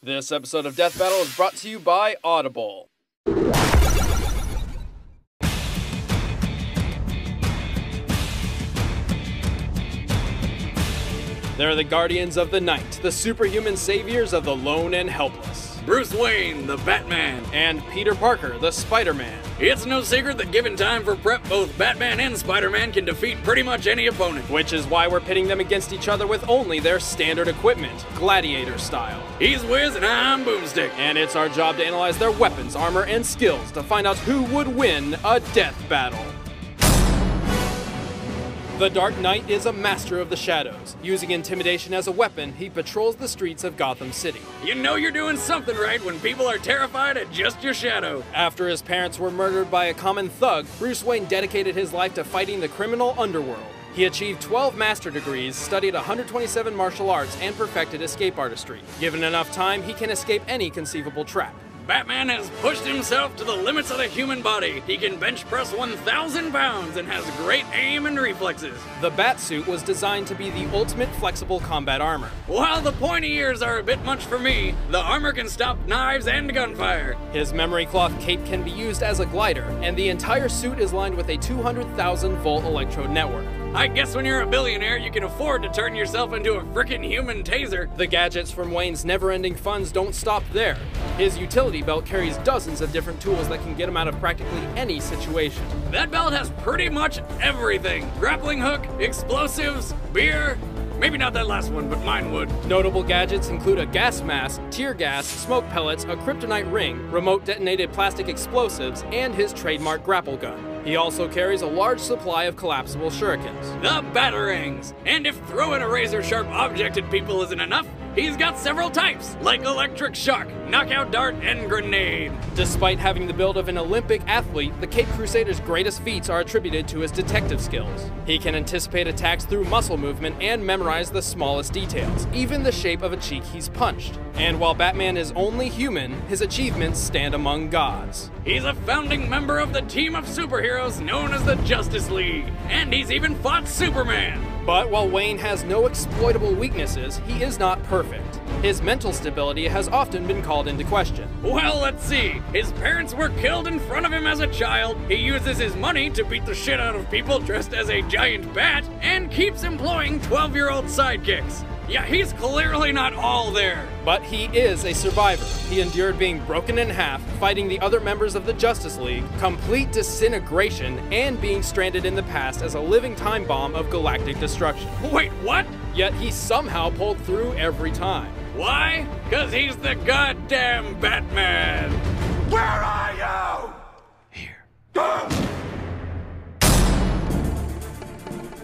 This episode of Death Battle is brought to you by Audible. They're the Guardians of the Night, the superhuman saviors of the lone and helpless. Bruce Wayne, the Batman. And Peter Parker, the Spider-Man. It's no secret that given time for prep, both Batman and Spider-Man can defeat pretty much any opponent. Which is why we're pitting them against each other with only their standard equipment, gladiator style. He's Wiz and I'm Boomstick. And it's our job to analyze their weapons, armor, and skills to find out who would win a death battle. The Dark Knight is a master of the shadows. Using intimidation as a weapon, he patrols the streets of Gotham City. You know you're doing something right when people are terrified at just your shadow. After his parents were murdered by a common thug, Bruce Wayne dedicated his life to fighting the criminal underworld. He achieved 12 master degrees, studied 127 martial arts, and perfected escape artistry. Given enough time, he can escape any conceivable trap. Batman has pushed himself to the limits of the human body. He can bench press 1,000 pounds and has great aim and reflexes. The Batsuit was designed to be the ultimate flexible combat armor. While the pointy ears are a bit much for me, the armor can stop knives and gunfire. His memory cloth cape can be used as a glider, and the entire suit is lined with a 200,000 volt electrode network. I guess when you're a billionaire, you can afford to turn yourself into a frickin' human taser. The gadgets from Wayne's never-ending funds don't stop there. His utility belt carries dozens of different tools that can get him out of practically any situation. That belt has pretty much everything. Grappling hook, explosives, beer. Maybe not that last one, but mine would. Notable gadgets include a gas mask, tear gas, smoke pellets, a kryptonite ring, remote detonated plastic explosives, and his trademark grapple gun. He also carries a large supply of collapsible shurikens. The Batarangs! And if throwing a razor-sharp object at people isn't enough, he's got several types, like electric shock, knockout dart, and grenade. Despite having the build of an Olympic athlete, the Caped Crusader's greatest feats are attributed to his detective skills. He can anticipate attacks through muscle movement and memorize the smallest details, even the shape of a cheek he's punched. And while Batman is only human, his achievements stand among gods. He's a founding member of the team of superheroes known as the Justice League, and he's even fought Superman. But while Wayne has no exploitable weaknesses, he is not perfect. His mental stability has often been called into question. Well, let's see. His parents were killed in front of him as a child. He uses his money to beat the shit out of people dressed as a giant bat, and keeps employing 12-year-old sidekicks. Yeah, he's clearly not all there. But he is a survivor. He endured being broken in half, fighting the other members of the Justice League, complete disintegration, and being stranded in the past as a living time bomb of galactic destruction. Wait, what? Yet he somehow pulled through every time. Why? 'Cause he's the goddamn Batman. Where are you? Here.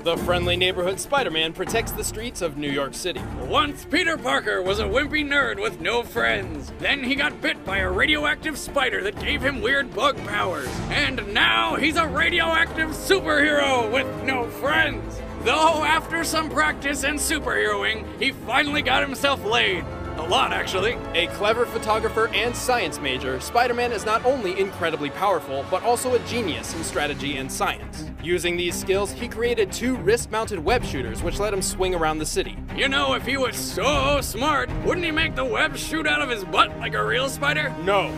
The friendly neighborhood Spider-Man protects the streets of New York City. Once Peter Parker was a wimpy nerd with no friends. Then he got bit by a radioactive spider that gave him weird bug powers. And now he's a radioactive superhero with no friends. Though after some practice and superheroing, he finally got himself laid. A lot, actually. A clever photographer and science major, Spider-Man is not only incredibly powerful, but also a genius in strategy and science. Using these skills, he created 2 wrist-mounted web shooters which let him swing around the city. You know, if he was so smart, wouldn't he make the web shoot out of his butt like a real spider? No.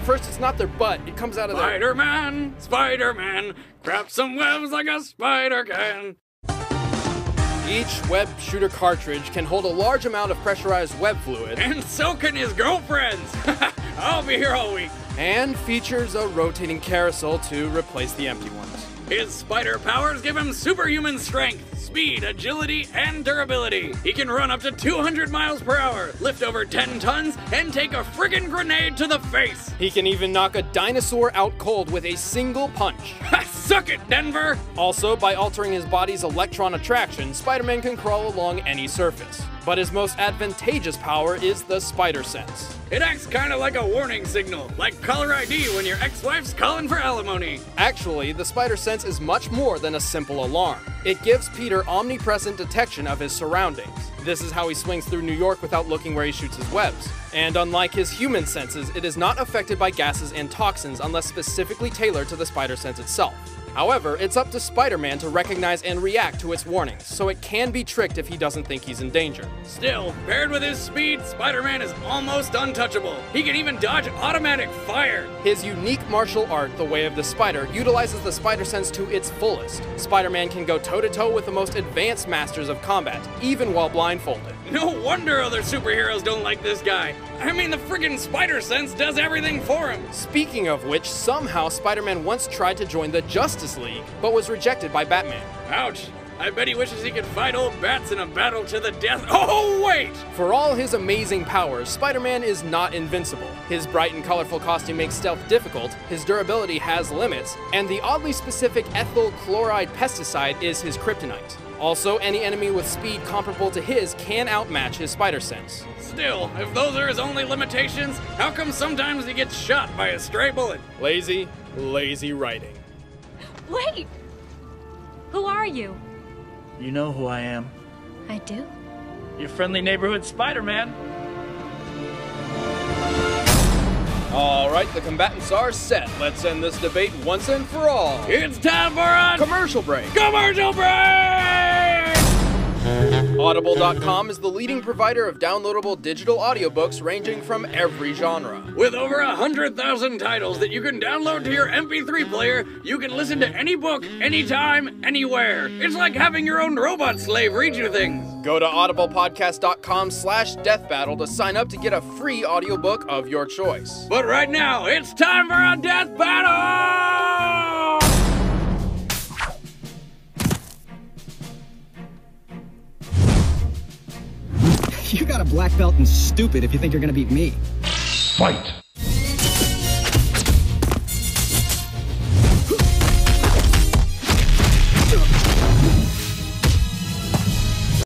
First, it's not their butt. It comes out of their... Spider-Man, crap some webs like a spider can. Each web shooter cartridge can hold a large amount of pressurized web fluid. And so can his girlfriends. I'll be here all week. And features a rotating carousel to replace the empty ones. His spider powers give him superhuman strength, speed, agility, and durability. He can run up to 200 miles per hour, lift over 10 tons, and take a friggin' grenade to the face. He can even knock a dinosaur out cold with a single punch. Suck it, Denver! Also, by altering his body's electron attraction, Spider-Man can crawl along any surface. But his most advantageous power is the Spider Sense. It acts kinda like a warning signal, like caller ID when your ex-wife's calling for alimony. Actually, the Spider Sense is much more than a simple alarm. It gives Peter omnipresent detection of his surroundings. This is how he swings through New York without looking where he shoots his webs. And unlike his human senses, it is not affected by gases and toxins unless specifically tailored to the Spider Sense itself. However, it's up to Spider-Man to recognize and react to its warnings, so it can be tricked if he doesn't think he's in danger. Still, paired with his speed, Spider-Man is almost untouchable. He can even dodge automatic fire. His unique martial art, the Way of the Spider, utilizes the spider sense to its fullest. Spider-Man can go toe-to-toe with the most advanced masters of combat, even while blindfolded. No wonder other superheroes don't like this guy. I mean, the friggin' spider sense does everything for him. Speaking of which, somehow Spider-Man once tried to join the Justice League, but was rejected by Batman. Ouch. I bet he wishes he could fight old bats in a battle to the death. Oh, wait! For all his amazing powers, Spider-Man is not invincible. His bright and colorful costume makes stealth difficult, his durability has limits, and the oddly specific ethyl chloride pesticide is his kryptonite. Also, any enemy with speed comparable to his can outmatch his spider sense. Still, if those are his only limitations, how come sometimes he gets shot by a stray bullet? Lazy, lazy writing. Wait! Who are you? You know who I am. I do? Your friendly neighborhood Spider-Man. All right, the combatants are set. Let's end this debate once and for all. It's time for a Commercial break. commercial break! Audible.com is the leading provider of downloadable digital audiobooks ranging from every genre. With over 100,000 titles that you can download to your MP3 player, you can listen to any book, anytime, anywhere. It's like having your own robot slave read you things. Go to audiblepodcast.com/deathbattle to sign up to get a free audiobook of your choice. But right now, it's time for a death battle! You got a black belt and stupid if you think you're gonna beat me. Fight!